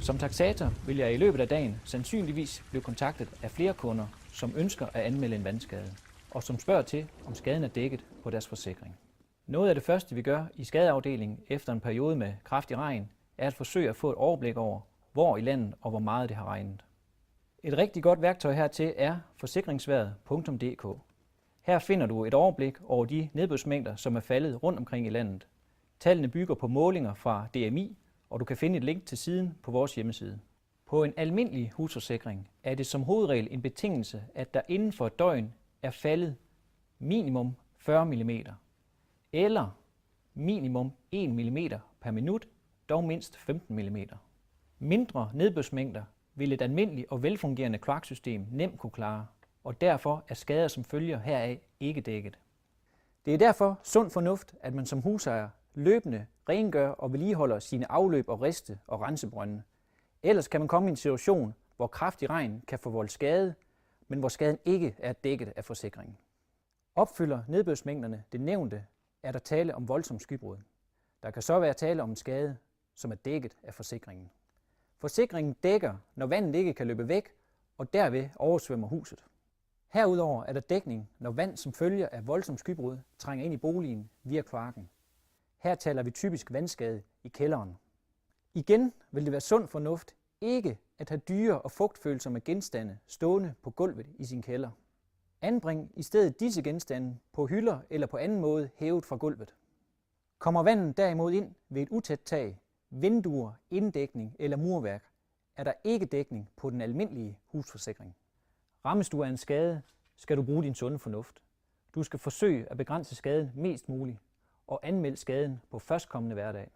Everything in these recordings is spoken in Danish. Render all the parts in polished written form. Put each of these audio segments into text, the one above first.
Som taksator vil jeg i løbet af dagen sandsynligvis blive kontaktet af flere kunder, som ønsker at anmelde en vandskade, og som spørger til, om skaden er dækket på deres forsikring. Noget af det første, vi gør i skadeafdelingen efter en periode med kraftig regn, er at forsøge at få et overblik over, hvor i landet og hvor meget det har regnet. Et rigtig godt værktøj hertil er forsikringsværet.dk. Her finder du et overblik over de nedbørsmængder, som er faldet rundt omkring i landet. Tallene bygger på målinger fra DMI, og du kan finde et link til siden på vores hjemmeside. På en almindelig husforsikring er det som hovedregel en betingelse, at der inden for et døgn er faldet minimum 40 mm, eller minimum 1 mm per minut, dog mindst 15 mm. Mindre nedbørsmængder vil et almindeligt og velfungerende kloaksystem nemt kunne klare, og derfor er skader som følger heraf ikke dækket. Det er derfor sund fornuft, at man som husejer løbende rengør og vedligeholder sine afløb og riste og rensebrønde. Ellers kan man komme i en situation, hvor kraftig regn kan forvolde skade, men hvor skaden ikke er dækket af forsikringen. Opfylder nedbørsmængderne det nævnte, er der tale om voldsom skybrud. Der kan så være tale om en skade, som er dækket af forsikringen. Forsikringen dækker, når vandet ikke kan løbe væk, og derved oversvømmer huset. Herudover er der dækning, når vand som følge af voldsom skybrud trænger ind i boligen via kloakken. Her taler vi typisk vandskade i kælderen. Igen vil det være sund fornuft ikke at have dyre og fugtfølsomme genstande stående på gulvet i sin kælder. Anbring i stedet disse genstande på hylder eller på anden måde hævet fra gulvet. Kommer vandet derimod ind ved et utæt tag, vinduer, inddækning eller murværk, er der ikke dækning på den almindelige husforsikring. Rammes du af en skade, skal du bruge din sunde fornuft. Du skal forsøge at begrænse skaden mest muligt og anmelde skaden på førstkommende hverdag.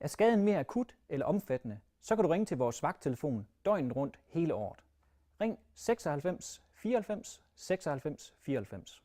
Er skaden mere akut eller omfattende, så kan du ringe til vores vagttelefon døgnet rundt hele året. Ring 96 94 96 94.